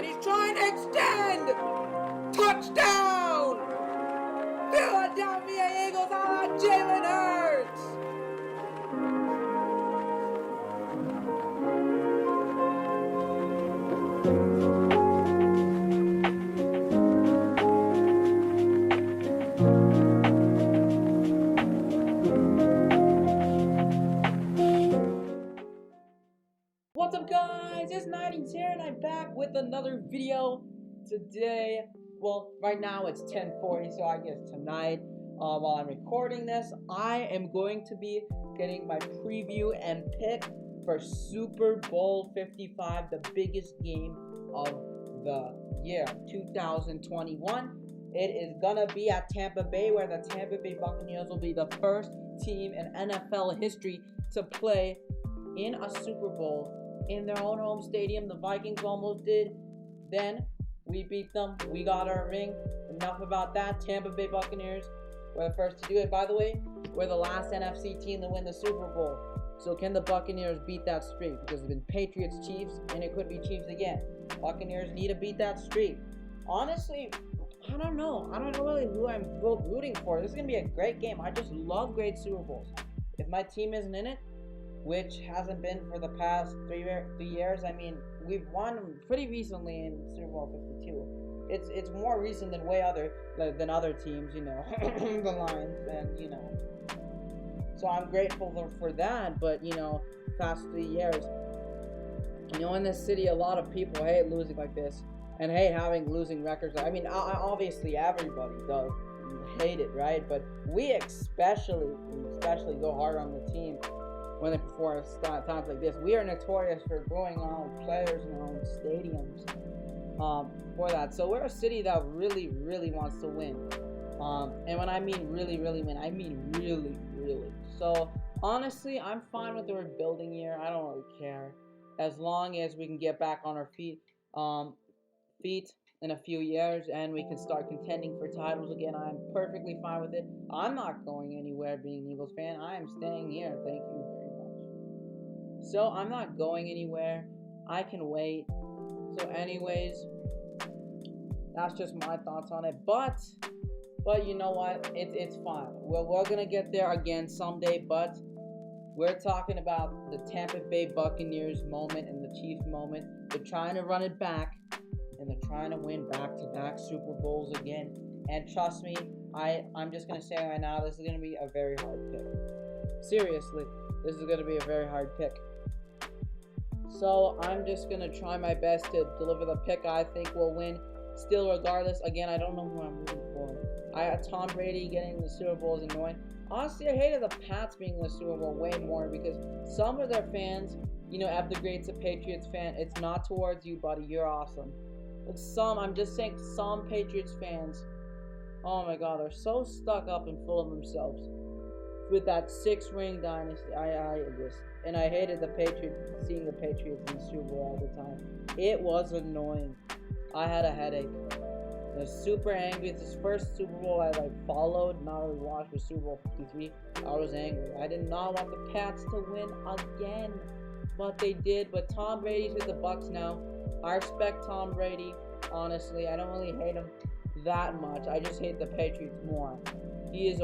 side. He's trying to extend. Touchdown! Philadelphia Eagles on Jalen Hurts. What's up, guys? It's 90s here, and I'm back with another video today. Well, right now it's 10:40, so I guess tonight, while I'm recording this, I am going to be getting my preview and pick for Super Bowl 55, the biggest game of the year, 2021. It is gonna be at Tampa Bay, where the Tampa Bay Buccaneers will be the first team in NFL history to play in a Super Bowl in their own home stadium. The Vikings almost did. Then we beat them. We got our ring. Enough about that. Tampa Bay Buccaneers were the first to do it. By the way, we're the last NFC team to win the Super Bowl. So can the Buccaneers beat that streak? Because it's been Patriots, Chiefs, and it could be Chiefs again. Buccaneers need to beat that streak. Honestly, I don't know. I don't know really who I'm rooting for. This is going to be a great game. I just love great Super Bowls. If my team isn't in it, which hasn't been for the past three years. I mean, we've won pretty recently in Super Bowl 52. It's more recent than than other teams, you know, the Lions, and you know. So I'm grateful for that. But you know, past 3 years, you know, in this city, a lot of people hate losing like this and hate having losing records. I mean, obviously everybody does hate it, right? But we especially go hard on the team when they perform times like this. We are notorious for going on with players in our own stadiums for that. So we're a city that really, really wants to win. And when I mean really, really win, I mean really, really. So honestly, I'm fine with the rebuilding year. I don't really care. As long as we can get back on our feet in a few years and we can start contending for titles again, I'm perfectly fine with it. I'm not going anywhere being an Eagles fan. I am staying here. Thank you very much. So I'm not going anywhere. I can wait. So anyways, that's just my thoughts on it. But you know what? It's fine. We're gonna get there again someday. But we're talking about the Tampa Bay Buccaneers moment and the Chiefs moment. They're trying to run it back, and they're trying to win back-to-back Super Bowls again. And trust me, I'm just gonna say right now, this is gonna be a very hard pick. Seriously, this is gonna be a very hard pick. So I'm just gonna try my best to deliver the pick I think will win. Still, regardless, again, I don't know who I'm rooting for. Tom Brady getting the Super Bowl is annoying. Honestly, I hated the Pats being in the Super Bowl way more because some of their fans, you know, F the Great's a Patriots fan. It's not towards you, buddy. You're awesome. But I'm just saying, some Patriots fans, oh my God, they're so stuck up and full of themselves with that 6-ring dynasty. And I hated seeing the Patriots in the Super Bowl all the time. It was annoying. I had a headache. I was super angry. It's his first Super Bowl I followed, not really watched, was Super Bowl 53. I was angry. I did not want the Pats to win again, but they did. But Tom Brady's with the Bucs now. I respect Tom Brady, honestly. I don't really hate him that much. I just hate the Patriots more. He is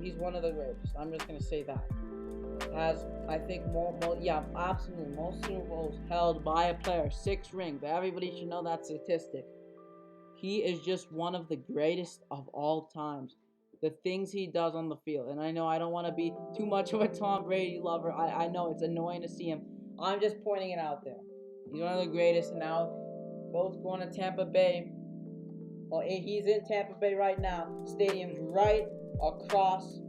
he's one of the greatest. I'm just gonna say that. Has, I think, absolutely most Super Bowls held by a player, 6 rings. But everybody should know that statistic. He is just one of the greatest of all times. The things he does on the field. And I know I don't want to be too much of a Tom Brady lover. I know it's annoying to see him. I'm just pointing it out there. He's one of the greatest, and now both going to Tampa Bay. Well, he's in Tampa Bay right now. Stadium's right across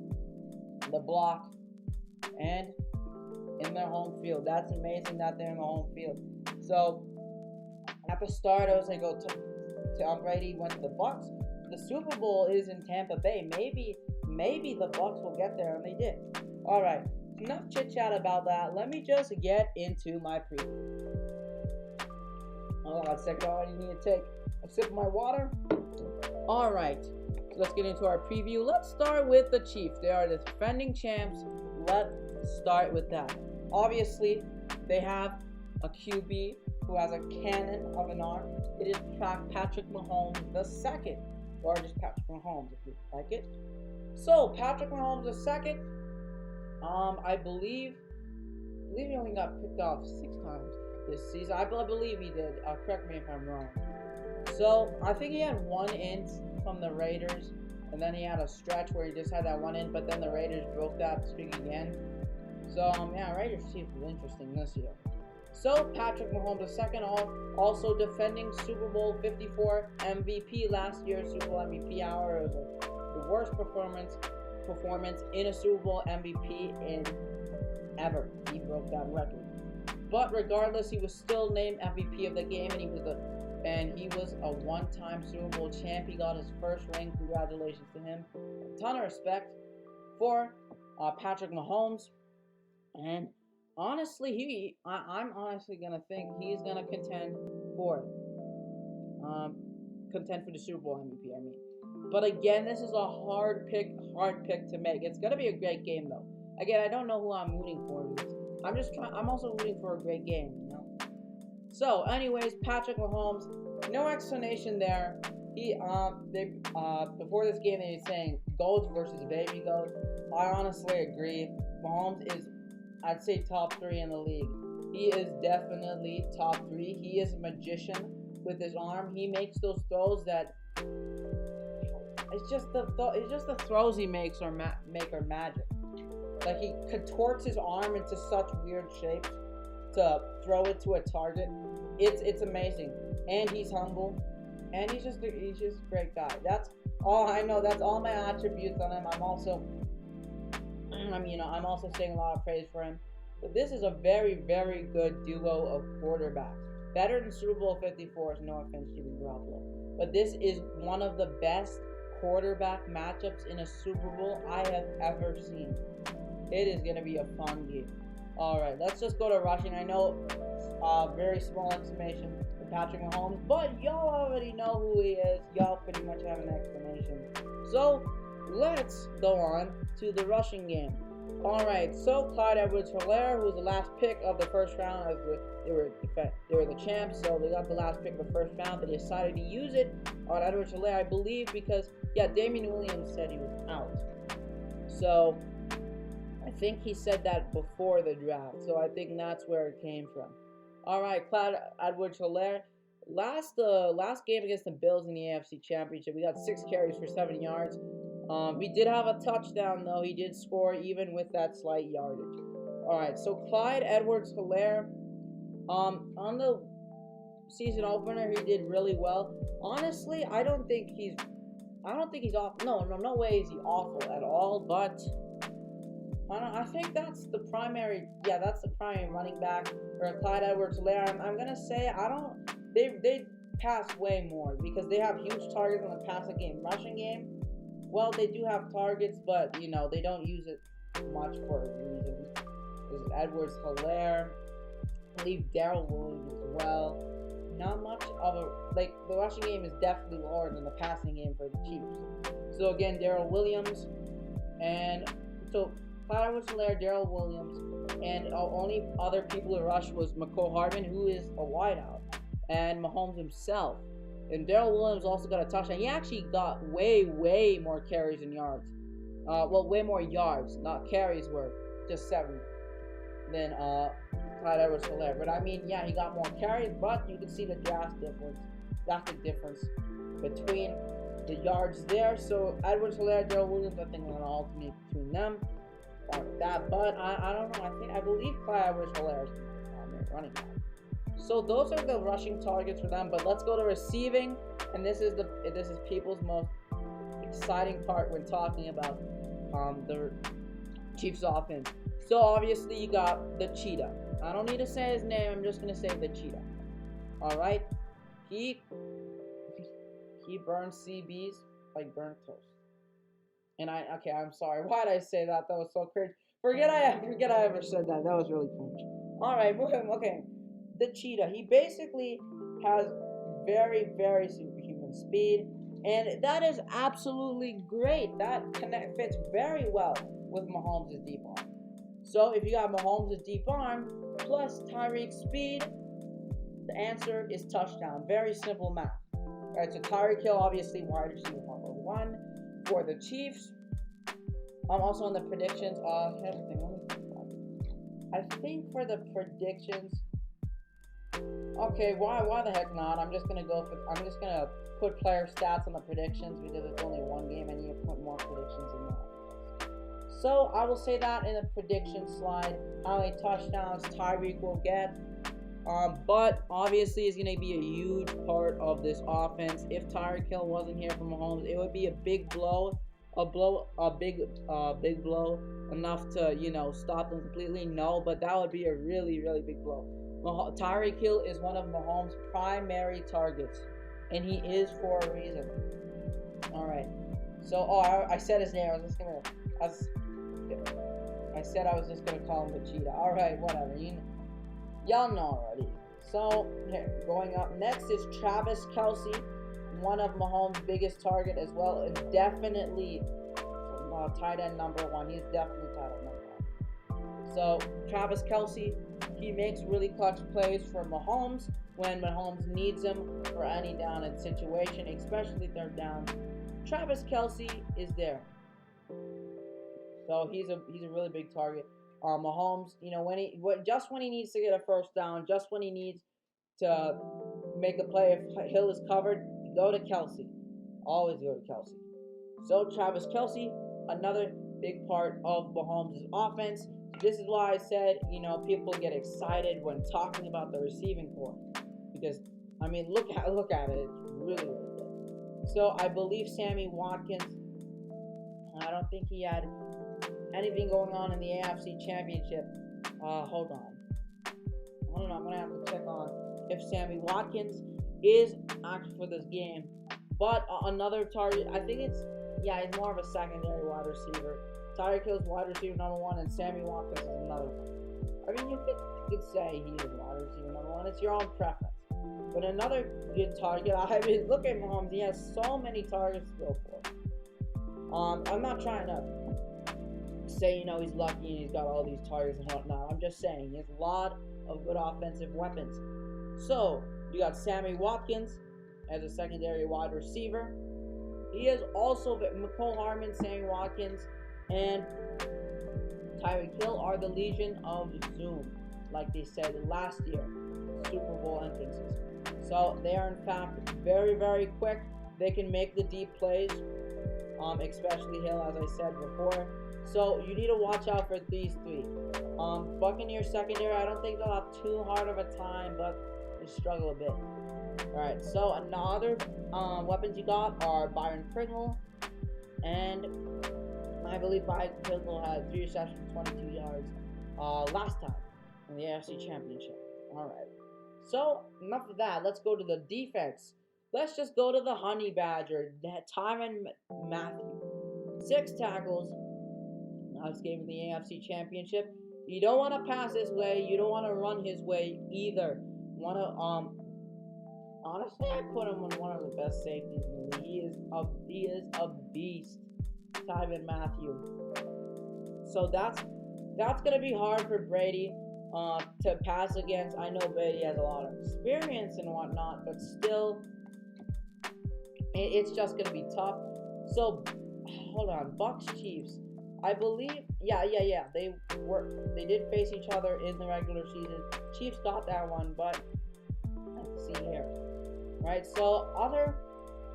the block and in their home field. That's amazing that they're in the home field. So at the start, I was like, Tom Brady went to the Bucs. The Super Bowl is in Tampa Bay. Maybe the Bucs will get there, and they did. All right, enough chit chat about that. Let me just get into my preview. Hold on a second. I already need to take a sip of my water. All right, so let's get into our preview. Let's start with the Chiefs. They are the defending champs. Let's start with that. Obviously, they have a QB who has a cannon of an arm. It is Patrick Mahomes the second, or just Patrick Mahomes if you like it. So Patrick Mahomes the second, I believe he only got picked off 6 times this season. I believe he did. Correct me if I'm wrong. So I think he had 1 int from the Raiders, and then he had a stretch where he just had that 1 int, but then the Raiders broke that streak again. So yeah, Raiders Chiefs was interesting this year. So Patrick Mahomes II, also defending Super Bowl 54 MVP last year, Super Bowl MVP hour. It was the worst performance in a Super Bowl MVP in ever. He broke that record. But regardless, he was still named MVP of the game, and he was a 1-time Super Bowl champ. He got his first ring. Congratulations to him. A ton of respect for Patrick Mahomes. And honestly, I'm honestly gonna think he's gonna contend for the Super Bowl MVP. I mean, but again, this is a hard pick to make. It's gonna be a great game though. Again, I don't know who I'm rooting for. I'm also rooting for a great game, you know. So, anyways, Patrick Mahomes, no explanation there. Before this game they were saying GOAT versus baby GOAT. I honestly agree. Mahomes is, I'd say, top 3 in the league. He is definitely top 3. He is a magician with his arm. He makes those throws that it's just the throws he makes are magic. Like, he contorts his arm into such weird shapes to throw it to a target. It's amazing. And he's humble. And he's just a great guy. That's all I know. That's all my attributes on him. I'm also saying a lot of praise for him. But this is a very, very good duo of quarterbacks. Better than Super Bowl 54, no offense to Jimmy Garoppolo. But this is one of the best quarterback matchups in a Super Bowl I have ever seen. It is going to be a fun game. Alright, let's just go to rushing. I know, very small explanation for Patrick Mahomes, but y'all already know who he is. Y'all pretty much have an explanation. So, let's go on to the rushing game. Alright, so Clyde Edwards-Helaire, who was the last pick of the first round, as they were the champs, so they got the last pick of the first round. They decided to use it on Edwards-Helaire, I believe, because, yeah, Damian Williams said he was out. So, I think he said that before the draft, so I think that's where it came from. Alright, Clyde Edwards-Helaire. Last game against the Bills in the AFC Championship, we got 6 carries for 7 yards. We did have a touchdown, though. He did score even with that slight yardage. Alright, so Clyde Edwards-Helaire, on the season opener, he did really well. Honestly, I don't think he's awful. No way is he awful at all, but I think that's the primary running back for Clyde Edwards-Helaire. I'm gonna say they pass way more because they have huge targets in the passing game. Rushing game, well, they do have targets, but they don't use it much for a reason. There's Edwards-Helaire. I believe Darrell Williams as well. Not much of the rushing game is definitely lower than the passing game for the Chiefs. So again, Darrell Williams, and so Clyde Edwards-Helaire, Darrell Williams, and only other people who rushed was McCole Hardman, who is a wideout, and Mahomes himself. And Darrell Williams also got a touchdown. He actually got way more carries and yards. Way more yards. Not carries, were just 7 than Clyde Edwards-Helaire. But I mean, yeah, he got more carries, but you can see the drastic difference between the yards there. So Edwards-Helaire, Darrell Williams, I think we're gonna alternate between them. That, but I don't know. I believe Clyde Edwards-Helaire is running back. So those are the rushing targets for them. But let's go to receiving, and this is people's most exciting part when talking about the Chiefs offense. So obviously you got the Cheetah. I don't need to say his name. I'm just gonna say the Cheetah. All right, he burns CBs like burnt toast. And I'm sorry. Why did I say that? That was so cringe. Forget I ever said that. That was really cringe. All right, okay. The Cheetah. He basically has very, very superhuman speed, and that is absolutely great. That fits very well with Mahomes' deep ball. So if you got Mahomes' deep arm plus Tyreek's speed, the answer is touchdown. Very simple math. All right, so Tyreek Hill, obviously wide receiver number 1 for the Chiefs. I'm also on the predictions. Here's the thing. I think for the predictions. Okay, why the heck not? I'm just gonna put player stats on the predictions because it's only one game. I need to put more predictions in there. So I will say that in the prediction slide, how many touchdowns Tyreek will get. But obviously it's going to be a huge part of this offense. If Tyreek Hill wasn't here for Mahomes, it would be a big blow, big blow, enough to, you know, stop them completely. No, but that would be a really, really big blow. Tyreek Hill is one of Mahomes' primary targets, and he is for a reason. All right. So, I said his name. I said I was just gonna call him the cheetah. All right, whatever. Y'all know already. So, here, going up next is Travis Kelce, one of Mahomes' biggest target as well, and definitely tight end number 1. He's definitely tight end number 1. So, Travis Kelce, he makes really clutch plays for Mahomes when Mahomes needs him for any down and situation, especially third down. Travis Kelce is there. So he's a really big target. Mahomes, you know, just when he needs to get a first down, just when he needs to make a play, if Hill is covered, go to Kelce. Always go to Kelce. So Travis Kelce, another big part of Mahomes' offense. This is why I said, you know, people get excited when talking about the receiving corps, because I mean, look at it. It's really, really good. So I believe Sammy Watkins. I don't think he had anything going on in the AFC Championship. Hold on. I don't know. I'm gonna have to check on if Sammy Watkins is active for this game. But another target, I think he's more of a secondary wide receiver. Tyreek Hill's wide receiver number 1, and Sammy Watkins is another one. I mean, you could say he is wide receiver number 1. It's your own preference. But another good target. I mean, look at Mahomes. He has so many targets to go for. I'm not trying to say, you know, he's lucky and he's got all these targets and whatnot. I'm just saying he has a lot of good offensive weapons. So you got Sammy Watkins as a secondary wide receiver. He is also McCole Hardman, Sammy Watkins, and Tyreek Hill are the Legion of Zoom, like they said last year, Super Bowl entrances. So they are in fact very, very quick. They can make the deep plays, especially Hill, as I said before. So you need to watch out for these 3. Buccaneers secondary, I don't think they'll have too hard of a time, but they struggle a bit. Alright, so another weapons you got are Byron Pringle, and I believe Byron Pringle had 3 receptions, 22 yards last time in the AFC Championship. Alright, so enough of that. Let's go to the defense. Let's just go to the Honey Badger, Tyrann Mathieu. 6 tackles. Last game of the AFC Championship. You don't want to pass his way. You don't want to run his way either. Honestly, I put him on one of the best safeties in the league. He is a beast, Tyrann Mathieu. So that's gonna be hard for Brady to pass against. I know Brady has a lot of experience and whatnot, but still, it's just gonna be tough. So hold on, Bucks Chiefs. I believe, they did face each other in the regular season. Chiefs got that one, but let's see here. Right, so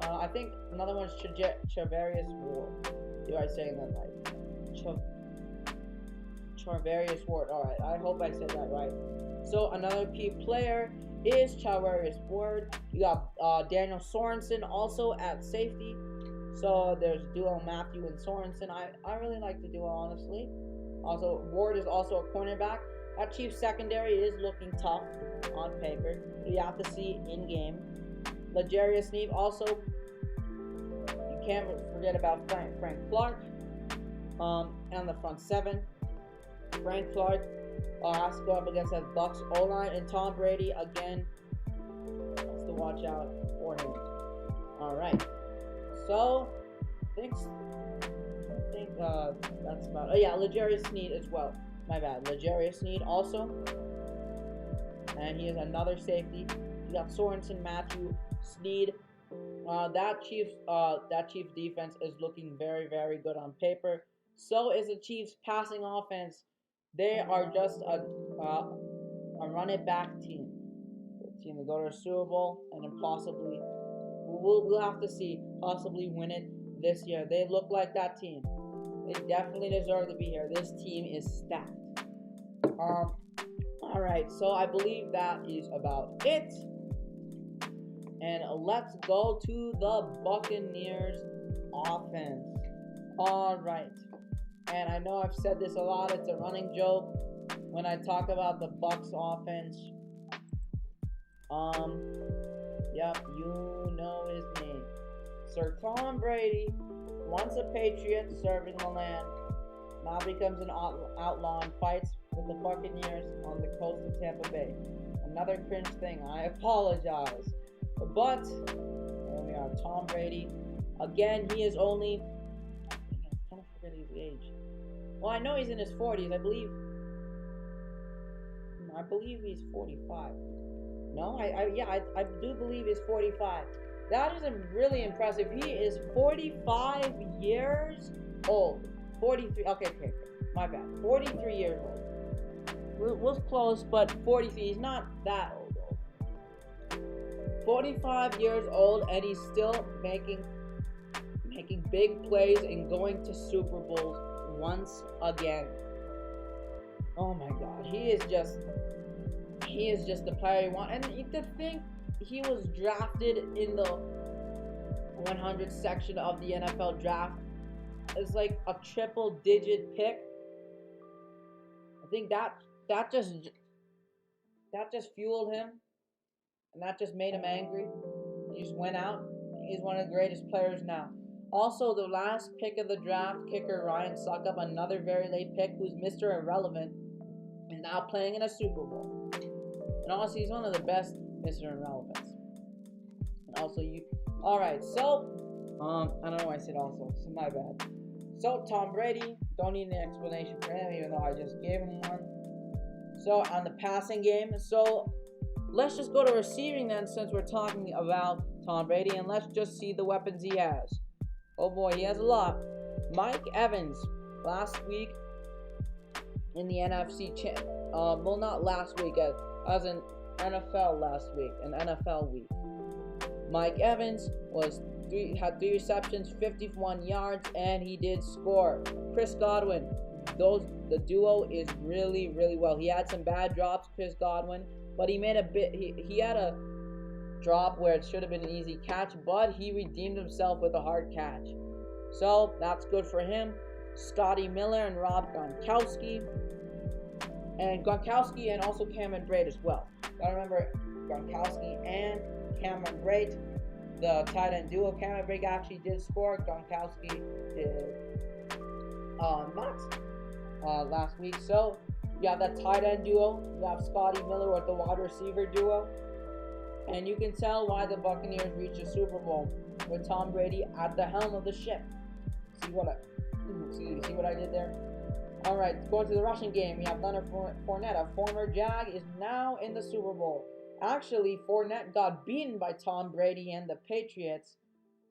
I think another one is Charvarius Ward. Am I saying that right? Charvarius Ward. All right, I hope I said that right. So another key player is Charvarius Ward. You got Daniel Sorensen also at safety. So there's duo Matthew and Sorensen. I really like the duo, honestly. Also, Ward is also a cornerback. That Chiefs secondary is looking tough on paper. You have to see in game. L'Jarius Sneed also. You can't forget about Frank Clark. And the front 7. Frank Clark has to go up against that Bucks O-line, and Tom Brady again has to watch out for him. All right. So, I think that's about. Oh yeah, L'Jarius Sneed as well. My bad. L'Jarius Sneed also. And he is another safety. You got Sorensen, Matthew, Sneed. That Chiefs defense is looking very, very good on paper. So is the Chiefs passing offense. They are just a run it back team. The team to go to a Super Bowl and then possibly we'll have to see, possibly win it this year. They look like that team. They definitely deserve to be here. This team is stacked. All right, so I believe that is about it. And let's go to the Buccaneers offense. All right. And I know I've said this a lot. It's a running joke when I talk about the Bucs offense. Yep, you know his name. Sir Tom Brady, once a Patriot serving the land, now becomes an outlaw and fights with the Buccaneers on the coast of Tampa Bay. Another cringe thing. I apologize. But, there we are, Tom Brady. Again, he is only, I don't forget his age. Well, I know he's in his 40s. I believe he's 45. No, I do believe he's 45. That is really impressive. He is 45 years old. 43, okay, my bad. 43 years old. Was close, but 43, he's not that old. 45 years old, and he's still making big plays and going to Super Bowls once again. Oh my God, he is just the player you want. And to think he was drafted in the 100 section of the NFL draft as like a triple-digit pick. I think that just fueled him. And that just made him angry. He just went out. He's one of the greatest players now. Also, the last pick of the draft, kicker Ryan Suckup, another very late pick, who's Mr. Irrelevant, is now playing in a Super Bowl. And honestly, he's one of the best Mr. Irrelevants. And also, alright, so, I don't know why I said also, so my bad. So, Tom Brady, don't need an explanation for him, even though I just gave him one. So, on the passing game, let's just go to receiving then, since we're talking about Tom Brady, and let's just see the weapons he has. Oh boy, he has a lot. Mike Evans, last week in the NFC well, not last week, as an NFL last week, an NFL week. Mike Evans had 3 receptions, 51 yards, and he did score. Chris Godwin, the duo is really, really well. He had some bad drops, Chris Godwin, but he made he had a drop where it should have been an easy catch, but he redeemed himself with a hard catch. So that's good for him. Scotty Miller and Rob Gronkowski. And Gronkowski and also Cameron Braid as well. Gotta remember Gronkowski and Cameron Braid, the tight end duo. Cameron Braid actually did score. Gronkowski did not last week. So you have that tight end duo. You have Scotty Miller with the wide receiver duo. And you can tell why the Buccaneers reached a Super Bowl with Tom Brady at the helm of the ship. See what I did there? All right, going to the rushing game. We have Leonard Fournette, a former Jag, is now in the Super Bowl. Actually, Fournette got beaten by Tom Brady and the Patriots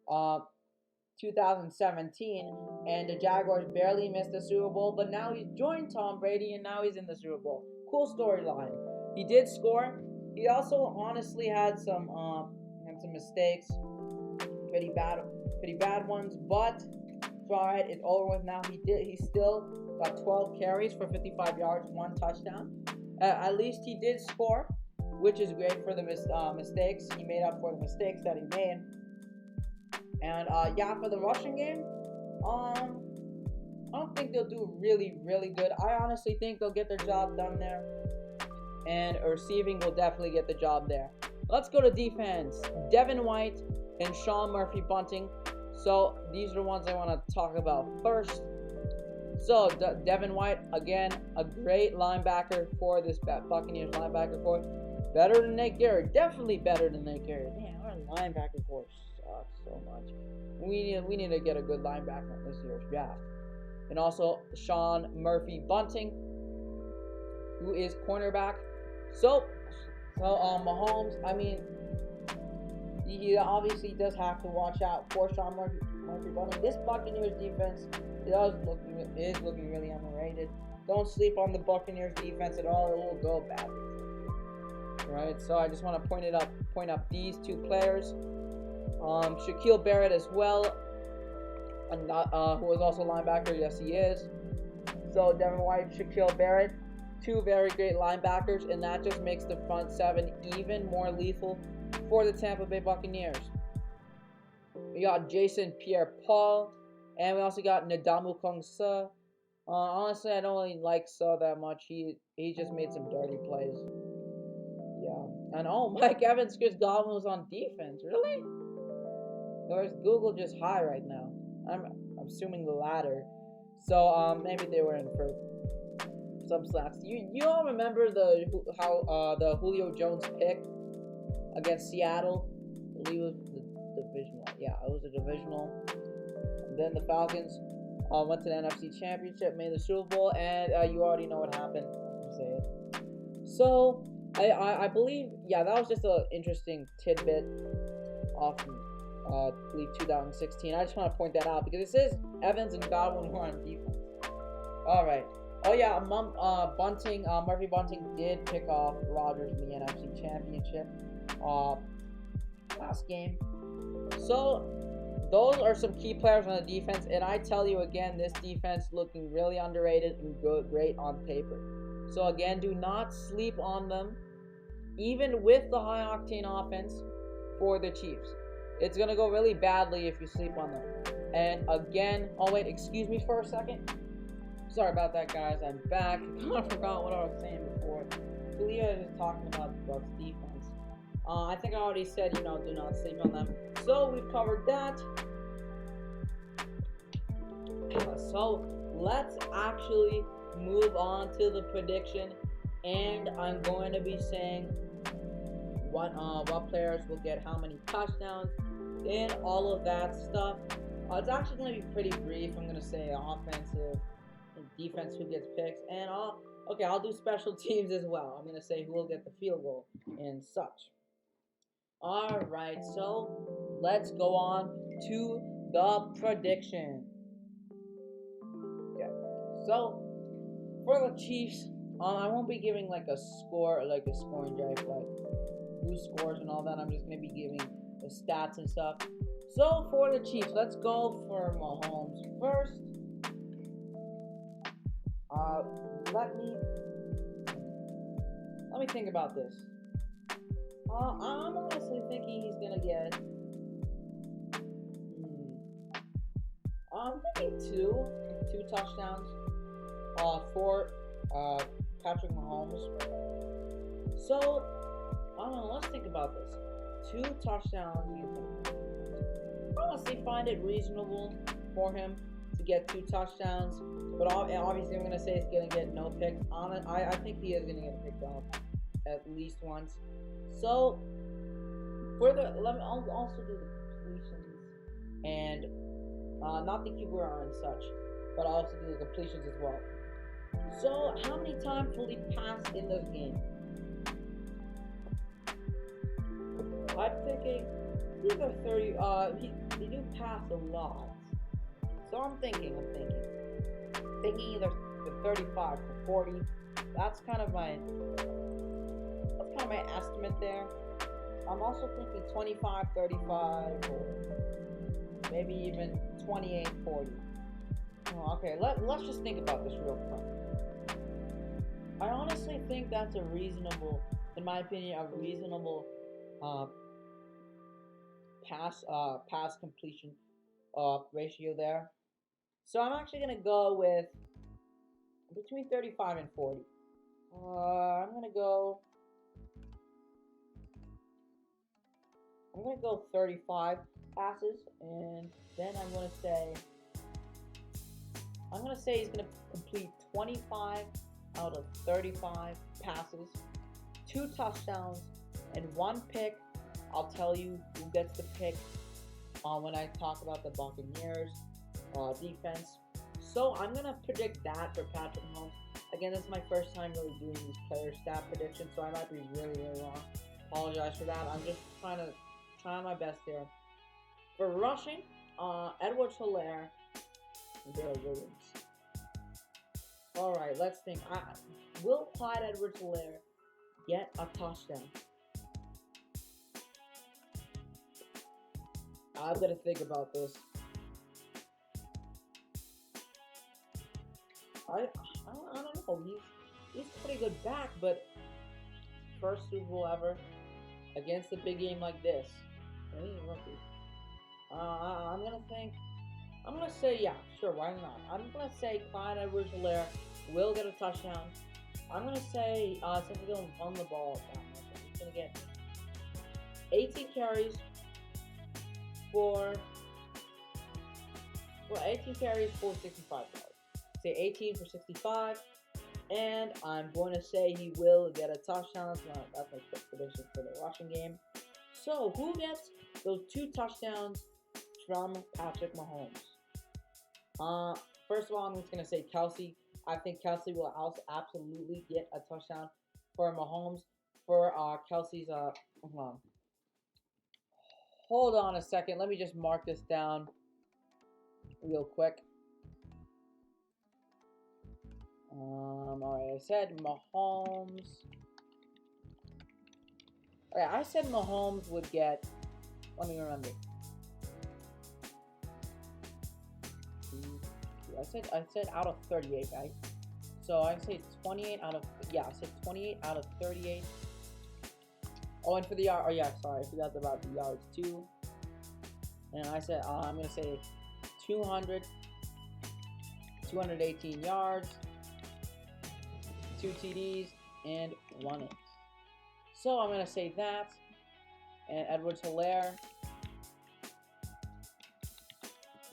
2017, and the Jaguars barely missed the Super Bowl, but now he's joined Tom Brady, and now he's in the Super Bowl. Cool storyline. He did score. He also honestly had some mistakes, pretty bad ones, but it's all right. It's over with now. He still got 12 carries for 55 yards, 1 touchdown. At least he did score, which is great for the mistakes. He made up for the mistakes that he made. And for the rushing game, I don't think they'll do really, really good. I honestly think they'll get their job done there. And receiving will definitely get the job there. Let's go to defense. Devin White and Sean Murphy Bunting. So these are the ones I want to talk about first. So Devin White, again, a great linebacker for this Buccaneers linebacker corps. Better than Nate Garrett. Definitely better than Nate Garrett. Man, our linebacker corps sucks so much. We need to get a good linebacker in this year's draft. And also Sean Murphy Bunting. who is cornerback. So Mahomes, I mean, he obviously does have to watch out for Sean Murphy Bunting. This Buccaneers defense is looking really underrated. Don't sleep on the Buccaneers defense at all; it will go badly. Right, so I just want to point up these two players. Shaquille Barrett as well, and who is also a linebacker. Yes, he is. So Devin White, Shaquille Barrett, two very great linebackers, and that just makes the front seven even more lethal for the Tampa Bay Buccaneers. We got Jason Pierre-Paul, and we also got Ndamukong Suh. Honestly, I don't really like Suh that much. He just made some dirty plays. Yeah, and Mike Evans, Chris Godwin was on defense. Really? Or is Google just high right now? I'm assuming the latter. So maybe they were in for some slacks. You all remember the Julio Jones pick against Seattle? I believe it was the divisional. Yeah, it was a divisional. And then the Falcons went to the NFC Championship, made the Super Bowl, and you already know what happened. I'm gonna say it. So I believe, yeah, that was just an interesting tidbit off I believe 2016. I just want to point that out because it says Evans and Godwin were on defense. All right. Oh yeah, Murphy Bunting did pick off Rodgers in the NFC Championship last game. So those are some key players on the defense, and I tell you again, this defense looking really underrated and great on paper. So again, do not sleep on them, even with the high octane offense for the Chiefs. It's gonna go really badly if you sleep on them. And again, oh wait, excuse me for a second. Sorry about that, guys. I'm back. I forgot what I was saying before. I believe I was talking about the Bucs defense. I think I already said, do not sleep on them. So we've covered that. So let's actually move on to the prediction, and I'm going to be saying what players will get how many touchdowns and all of that stuff. It's actually going to be pretty brief. I'm going to say offensive and defense, who gets picks, and I'll do special teams as well. I'm going to say who will get the field goal and such. All right, so let's go on to the prediction. Okay, so for the Chiefs, I won't be giving like a score, like a scoring drive, like who scores and all that. I'm just going to be giving the stats and stuff. So for the Chiefs, let's go for Mahomes first. Let me think about this. I'm honestly thinking he's gonna get. I'm thinking two touchdowns. For Patrick Mahomes. So I don't know. Let's think about this. 2 touchdowns. I honestly find it reasonable for him to get 2 touchdowns, but obviously I'm gonna say he's gonna get no picks. I think he is gonna get picked off at least once. So I'll also do the completions and not the QBR and such, but I'll also do the completions as well. So how many times will he pass in this game? I'm thinking either 30. He do pass a lot, so I'm thinking either 35 to 40. That's kind of my estimate there. I'm also thinking 25, 35, or maybe even 28, 40. Okay, let's just think about this real quick. I honestly think that's a reasonable, in my opinion, a reasonable pass completion ratio there. So I'm actually gonna go with between 35 and 40. I'm gonna go 35 passes, and then I'm gonna say he's gonna complete 25 out of 35 passes, 2 touchdowns, and 1 pick. I'll tell you who gets the pick when I talk about the Buccaneers defense. So I'm gonna predict that for Patrick Mahomes. Again, this is my first time really doing these player stat predictions, so I might be really wrong. Apologize for that. I'm just trying my best here. For rushing, Edwards-Helaire, Darrell Williams. Alright, let's think. Will Clyde Edwards-Helaire get a touchdown? I've got to think about this. I don't know. He's pretty good back, but first Super Bowl ever against a big game like this. And he's a rookie. I'm gonna say yeah, sure, why not? I'm gonna say Clyde Edwards-Helaire will get a touchdown. I'm gonna say since he don't run the ball that much, he's gonna get 18 carries for 65 yards. Say 18 for 65, and I'm going to say he will get a touchdown. That's my quick prediction for the rushing game. So, who gets those 2 touchdowns from Patrick Mahomes? First of all, I'm just going to say Kelsey. I think Kelsey will also absolutely get a touchdown for Mahomes. For Kelsey's, hold on a second. Let me just mark this down real quick. Alright, I said Mahomes. Alright, I said Mahomes would get, let me remember. I said out of 38, right? So I say 28 out of, yeah, I said 28 out of 38. Oh, and for the yard, oh yeah, sorry, I forgot about the yards too. And I said, I'm going to say 218 yards. 2 TDs, and 1 inch. So I'm going to say that. And Edwards-Helaire.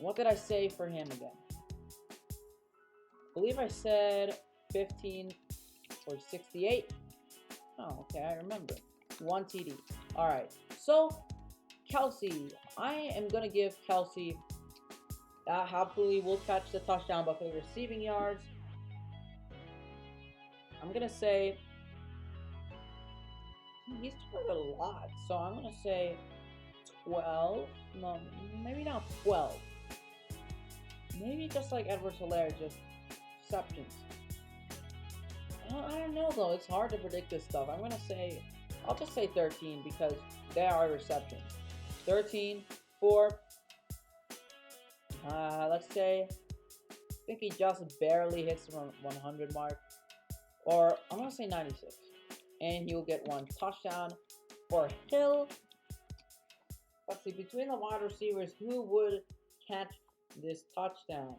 What did I say for him again? I believe I said 15 for 68. Oh, okay, I remember. 1 TD. Alright, so Kelsey. I am going to give Kelsey, hopefully will catch the touchdown, but for the receiving yards, I'm going to say, he's turned a lot, so I'm going to say 12, no, maybe not 12. Maybe just like Edwards-Helaire, just receptions. I don't know though, it's hard to predict this stuff. I'm going to say, I'll just say 13 because they are receptions. 13 for, let's say, I think he just barely hits the 100 mark. Or, I'm going to say 96. And he'll get 1 touchdown. For Hill, let's see, between the wide receivers, who would catch this touchdown?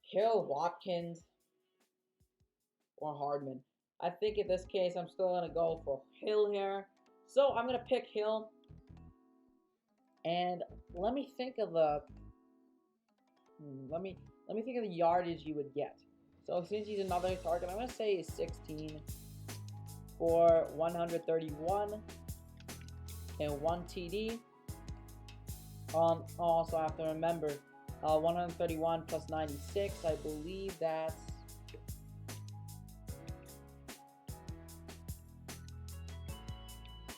Hill, Watkins, or Hardman. I think in this case, I'm still going to go for Hill here. So, I'm going to pick Hill. And let me think of the... Let me think of the yardage he would get. So since he's another target, I'm going to say 16 for 131 and 1 TD. Also I have to remember 131 plus 96. I believe that's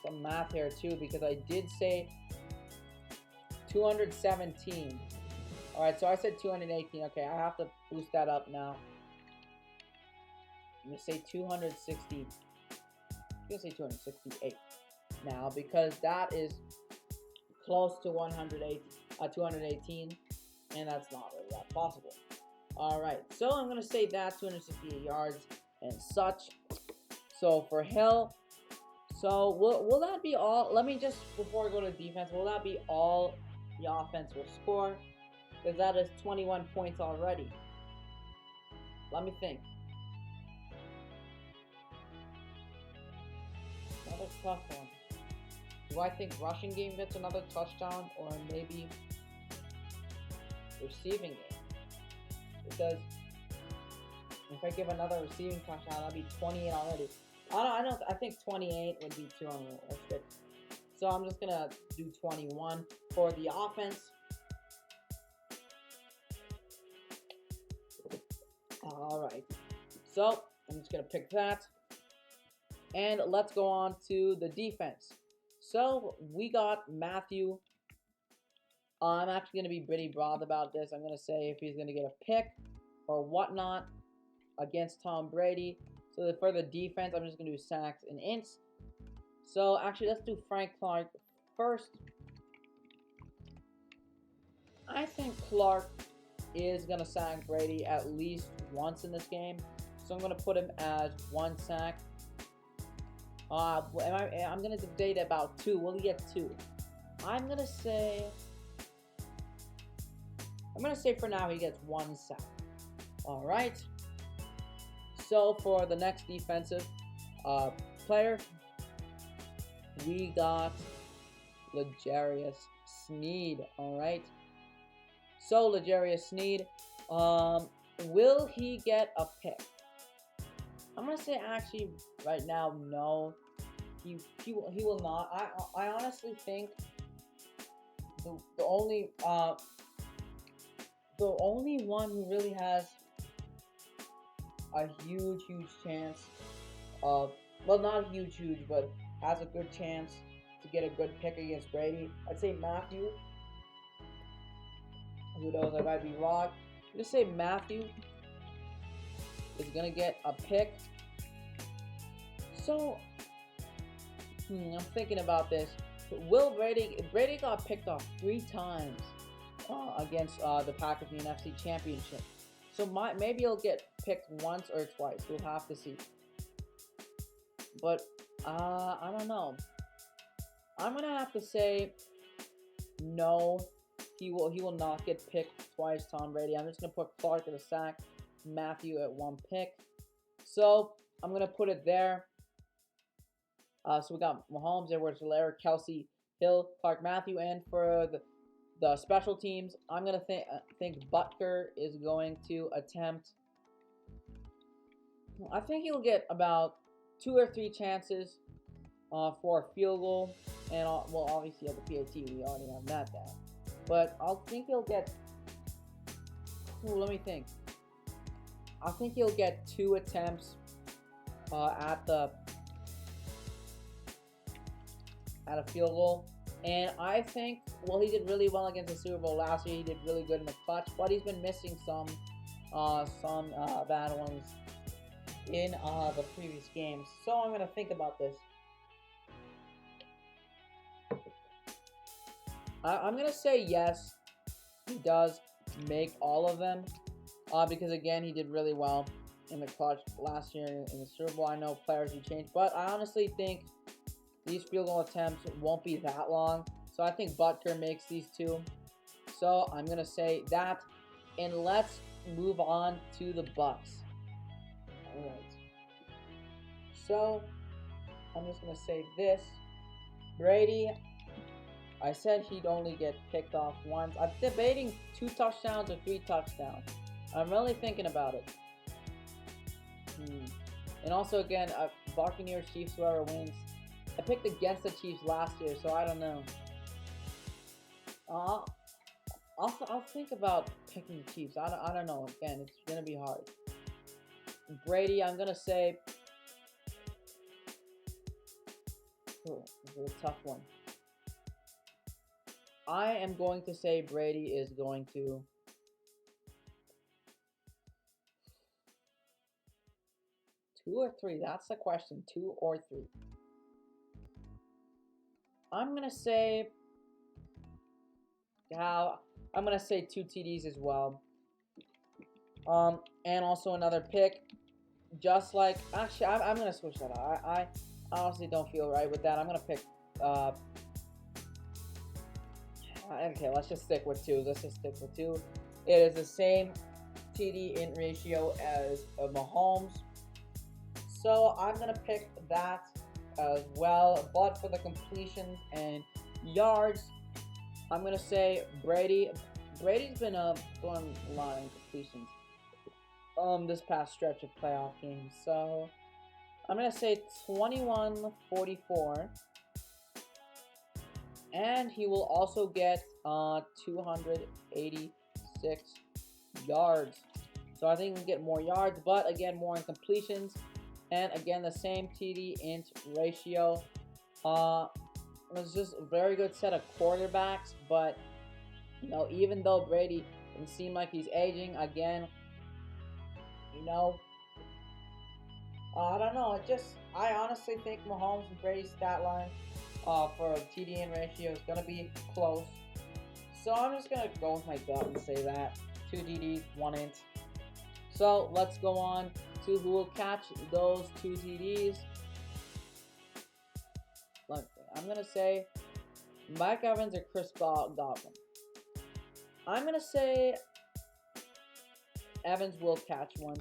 some math here too, because I did say 217. All right, so I said 218. Okay, I have to boost that up now. I'm going to say 260. I'm going to say 268 now because that is close to 218, and that's not really that possible. All right, so I'm going to say that 268 yards and such. So for Hill, so will that be all? Let me just, before I go to defense, will that be all the offense will score? Because that is 21 points already. Let me think. Another tough one. Do I think rushing game gets another touchdown, or maybe receiving game? Because if I give another receiving touchdown, that'll be 28 already. I think 28 would be too unrealistic. So I'm just gonna do 21 for the offense. Alright. So, I'm just going to pick that. And let's go on to the defense. So, we got Matthew. I'm actually going to be pretty broad about this. I'm going to say if he's going to get a pick or whatnot against Tom Brady. So, for the defense, I'm just going to do sacks and ints. So, actually, let's do Frank Clark first. I think Clark is going to sack Brady at least once in this game. So, I'm going to put him as 1 sack. I'm going to debate about 2. Will he get 2? I'm going to say for now he gets 1 sack. Alright. So for the next defensive player, we got L'Jarius Sneed. Alright. So L'Jarius Sneed, will he get a pick? I'm gonna say actually right now no. He will not. I honestly think the only one who really has a huge chance of, well, not huge, but has a good chance to get a good pick against Brady, I'd say Matthew. Who knows, I might be wrong. I'm gonna say Matthew is gonna get a pick. So, I'm thinking about this. Will Brady got picked off 3 times against the Packers in the NFC Championship. So maybe he'll get picked once or twice. We'll have to see. But I don't know. I'm gonna have to say no. He will not get picked twice, Tom Brady. I'm just gonna put Clark at a sack, Matthew at 1 pick. So I'm gonna put it there. So we got Mahomes, Edwards-Helaire, Kelsey, Hill, Clark, Matthew, and for the special teams, I'm gonna think Butker is going to attempt. I think he'll get about 2 or 3 chances for a field goal, and well, obviously at the PAT we already have that down. But I'll think he'll get. Let me think. I think he'll get 2 attempts at a field goal. And I think, well, he did really well against the Super Bowl last year. He did really good in the clutch, but he's been missing some bad ones in the previous games. So I'm gonna think about this. I'm gonna say yes, he does make all of them, because again, he did really well in the clutch last year in the Super Bowl. I know players do change, but I honestly think these field goal attempts won't be that long. So I think Butker makes these 2. So I'm going to say that. And let's move on to the Bucks. Alright. So I'm just going to say this. Brady, I said he'd only get picked off once. I'm debating 2 touchdowns or 3 touchdowns. I'm really thinking about it. And also, again, Buccaneers, Chiefs, whoever wins. I picked against the Chiefs last year, so I don't know. I'll think about picking the Chiefs. I don't know. Again, it's gonna be hard. Brady, I'm gonna say. This is a tough one. I am going to say Brady is going to. Two or 3? That's the question. 2 or 3. I'm gonna say. I'm gonna say 2 TDs as well. And also another pick. Just like actually, I'm gonna switch that out. I honestly don't feel right with that. I'm gonna pick. Okay, let's just stick with 2. Let's just stick with 2. It is the same TD int ratio as Mahomes. So I'm gonna pick that as well. But for the completions and yards, I'm gonna say Brady. Brady's been throwing a lot of completions this past stretch of playoff games. So I'm gonna say 21-44. And he will also get 286 yards. So I think we can get more yards, but again, more incompletions. And again, the same TD int ratio. It was just a very good set of quarterbacks, but you know, even though Brady doesn't seem like he's aging, again, you know, I don't know. I honestly think Mahomes and Brady's stat line for TDN ratio is gonna be close. So I'm just gonna go with my gut and say that 2 TDs, 1 int. So let's go on to who will catch those 2 TDs. I'm gonna say Mike Evans or Chris Godwin. I'm gonna say Evans will catch one.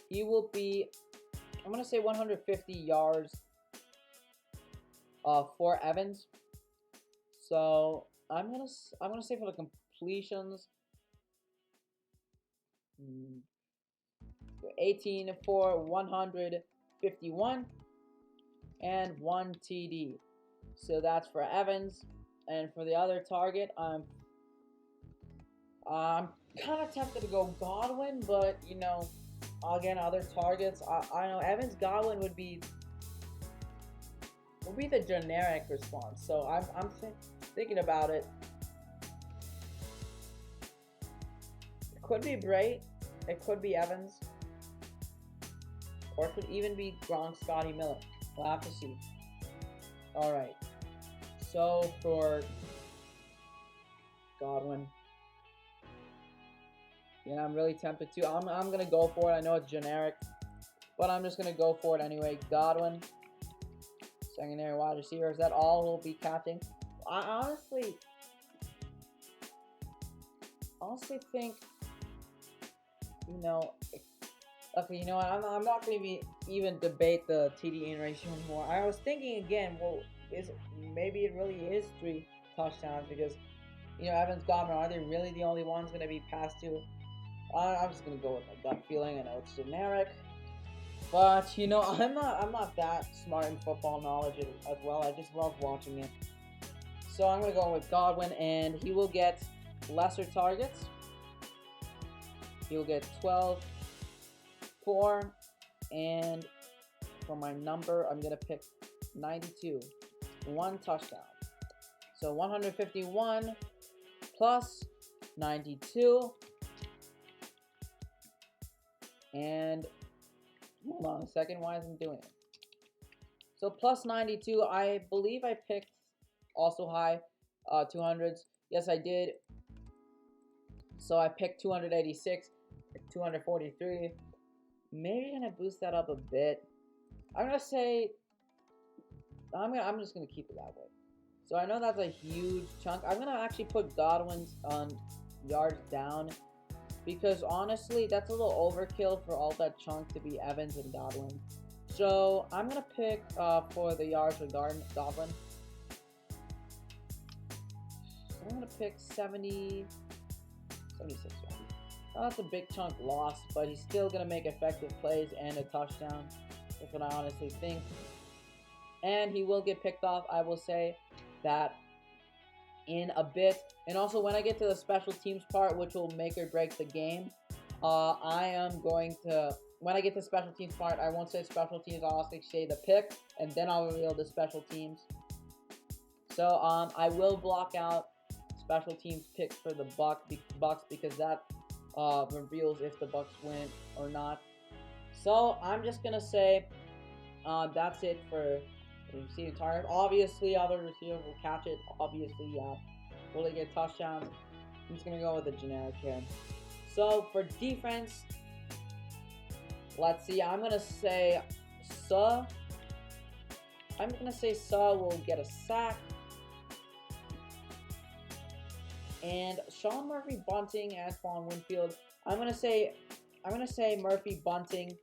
He will be, I'm gonna say 150 yards for Evans. So I'm gonna say for the completions, 18 for 151 and 1 TD. So that's for Evans. And for the other target, I'm kind of tempted to go Godwin, but you know, again, other targets, I know Evans Godwin would be the generic response. So I'm thinking about it. It could be Bray, it could be Evans, or it could even be Gronk, Scotty Miller. We'll have to see. All right. So for Godwin, yeah, I'm really tempted to. I'm gonna go for it. I know it's generic, but I'm just gonna go for it anyway. Godwin, secondary wide receiver. Is that all we'll be catching? I honestly think, you know, okay, you know what? I'm not gonna even debate the TD ratio anymore. I was thinking again, well, maybe it really is 3 touchdowns because, you know, Evans Godwin, are they really the only ones going to be passed to? I'm just going to go with my gut feeling. I know it's generic, but you know, I'm not that smart in football knowledge as well. I just love watching it. So I'm going to go with Godwin, and he will get lesser targets. He will get 12, 4, and for my number, I'm going to pick 92. 1 touchdown. So 151 plus 92. And hold on a second, why isn't it doing it? So plus 92, I believe I picked also high 200s. Yes, I did. So I picked 286, 243. Maybe gonna boost that up a bit. I'm gonna say I'm just gonna keep it that way. So I know that's a huge chunk. I'm gonna actually put Godwin's yards down because honestly, that's a little overkill for all that chunk to be Evans and Godwin. So I'm gonna pick for the yards for Godwin. So I'm gonna pick 76 yards. Oh, that's a big chunk lost, but he's still gonna make effective plays and a touchdown. That's what I honestly think. And he will get picked off, I will say that in a bit. And also when I get to the special teams part, which will make or break the game, I am going to, when I get to special teams part, I won't say special teams, I'll also say the pick, and then I'll reveal the special teams. So I will block out special teams pick for the Bucks because that reveals if the Bucks win or not. So I'm just gonna say that's it for receiving target. Obviously, other receivers will catch it. Obviously, will they get touchdowns? I'm just gonna go with the generic here. So for defense, let's see. I'm gonna say Suh. I'm gonna say Suh will get a sack. And Sean Murphy Bunting, Antoine Winfield. I'm gonna say Murphy Bunting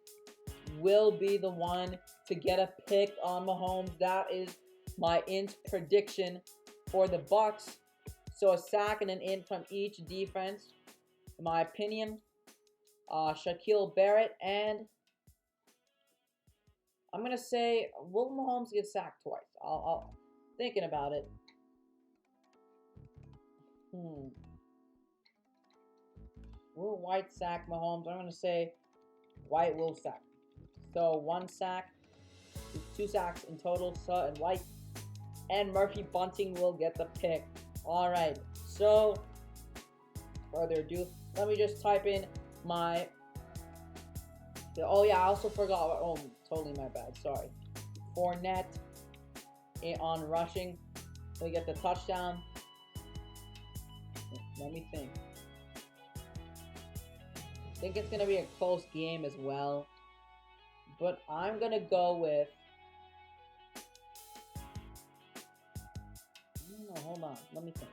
will be the one to get a pick on Mahomes. That is my int prediction for the Bucks. So a sack and an int from each defense, in my opinion. Shaquille Barrett, and I'm gonna say, will Mahomes get sacked twice? I'll thinking about it. Will White sack Mahomes? I'm going to say White will sack. So 1 sack, 2 sacks in total. And White and Murphy Bunting will get the pick. All right. So further ado, let me just type in my. Oh yeah, I also forgot. Oh, totally my bad. Sorry. Fournette on rushing. We get the touchdown. Let me think. I think it's gonna be a close game as well, but I'm gonna go with. No, hold on. Let me think.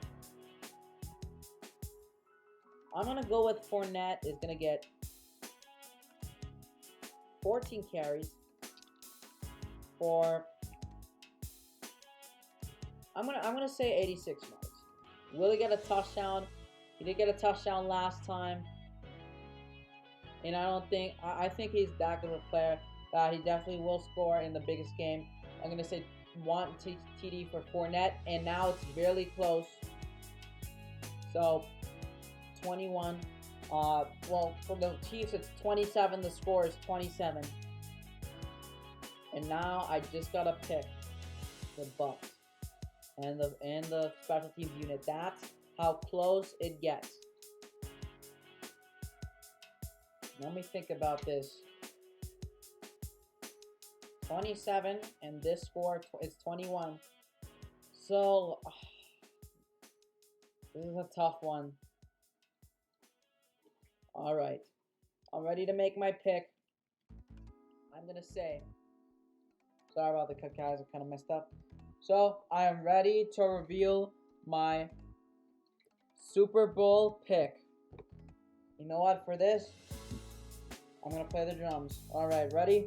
I'm gonna go with Fournette is gonna get 14 carries for. I'm gonna say 86 yards. Will he get a touchdown? He did get a touchdown last time, and I think he's that good of a player that he definitely will score in the biggest game. I'm gonna say 1 TD for Fournette, and now it's really close. So 21. Well, for the Chiefs it's 27. The score is 27. And now I just gotta pick the Bucks and the special teams unit. That's how close it gets. Let me think about this. 27 and this score is 21. So this is a tough one. All right, I'm ready to make my pick. I'm gonna say. Sorry about the cut, guys. I kind of messed up. So I am ready to reveal my Super Bowl pick. You know what? For this, I'm gonna play the drums. All right, ready?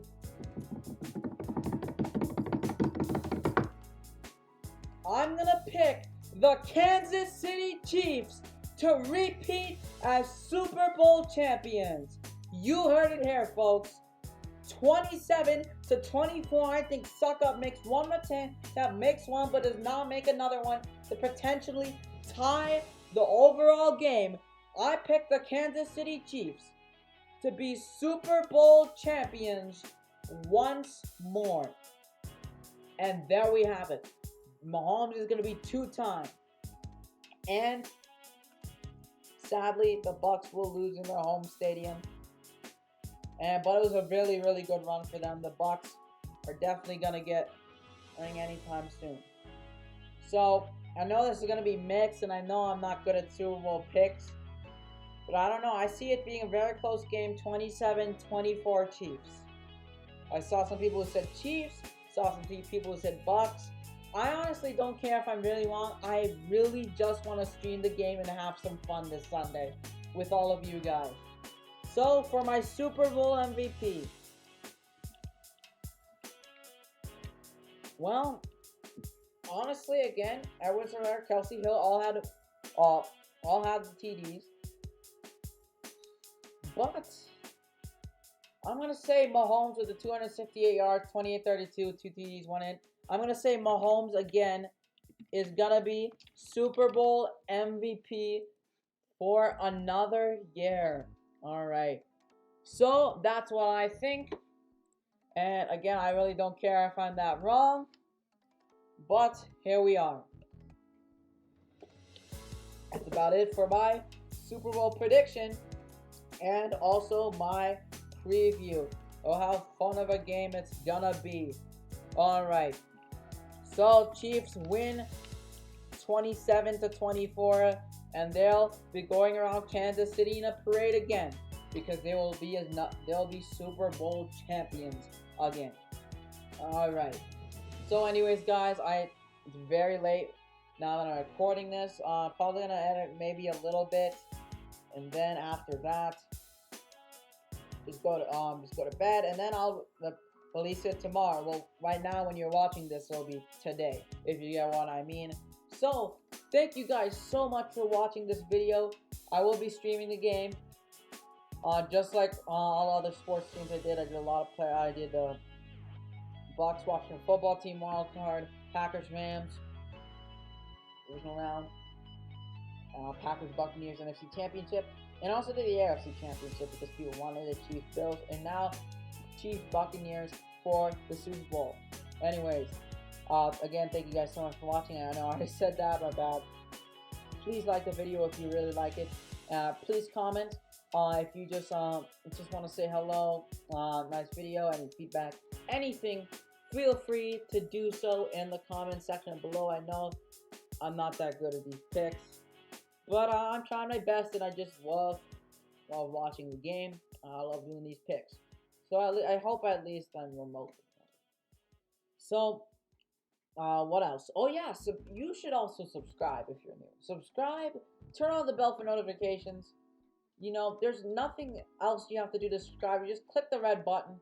I'm gonna pick the Kansas City Chiefs to repeat as Super Bowl champions. You heard it here, folks. 27-24. I think Suck Up makes one attempt, that makes one, but does not make another one to potentially tie the overall game. I picked the Kansas City Chiefs to be Super Bowl champions once more. And there we have it. Mahomes is going to be 2-time. And sadly, the Bucks will lose in their home stadium. But it was a really, really good run for them. The Bucks are definitely going to get ring anytime soon. So, I know this is going to be mixed, and I know I'm not good at Super Bowl picks. But I don't know. I see it being a very close game, 27-24 Chiefs. I saw some people who said Chiefs. Saw some people who said Bucks. I honestly don't care if I'm really wrong. I really just want to stream the game and have some fun this Sunday with all of you guys. So, for my Super Bowl MVP. Well, honestly, again, Edwards-Helaire, Kelsey Hill all had the TDs. But I'm going to say Mahomes with the 268 yards, 28-32, 2 TDs, 1 in. I'm going to say Mahomes again is going to be Super Bowl MVP for another year. All right. So that's what I think. And again, I really don't care if I'm that wrong. But here we are. That's about it for my Super Bowl prediction. And also my preview of how fun of a game it's gonna be. Alright. So Chiefs win 27-24. And they'll be going around Kansas City in a parade again. Because they'll be Super Bowl champions again. Alright. So anyways, guys, it's very late now that I'm recording this. Probably gonna edit maybe a little bit. And then after that, just go to bed, and then I'll release it tomorrow. Well, right now when you're watching this, it'll be today, if you get what I mean. So, thank you guys so much for watching this video. I will be streaming the game, just like all other sports teams I did. I did a lot of I did the Bucks Washington football team wild card, Packers Rams divisional round, Packers Buccaneers NFC Championship, And also did the AFC Championship because people wanted the Chiefs Bills, and now Chiefs Buccaneers for the Super Bowl. Anyways, again, thank you guys so much for watching. I know I already said that, my bad. Please like the video if you really like it. Please comment if you just want to say hello. Nice video, any feedback, anything. Feel free to do so in the comment section below. I know I'm not that good at these picks, but I'm trying my best, and I just love watching the game. I love doing these picks. So I hope at least I'm remotely. So, what else? Oh yeah, so you should also subscribe if you're new. Subscribe, turn on the bell for notifications. You know, there's nothing else you have to do to subscribe. You just click the red button,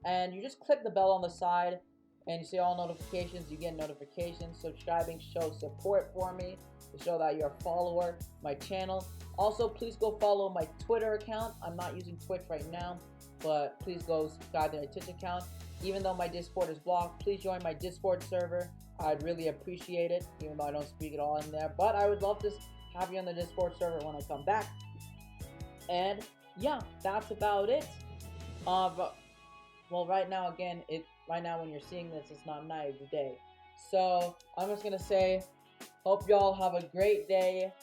and you just click the bell on the side, and you see all notifications. You get notifications. Subscribing shows support for me, to show that you're a follower, my channel. Also, please go follow my Twitter account. I'm not using Twitch right now, but please go subscribe to my Twitch account. Even though my Discord is blocked, please join my Discord server. I'd really appreciate it, even though I don't speak at all in there. But I would love to have you on the Discord server when I come back. And yeah, that's about it. Well, right now, again, right now when you're seeing this, it's not night, it's day. So I'm just gonna say, hope y'all have a great day.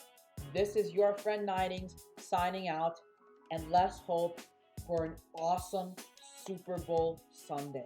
This is your friend Nightings signing out, and let's hope for an awesome Super Bowl Sunday.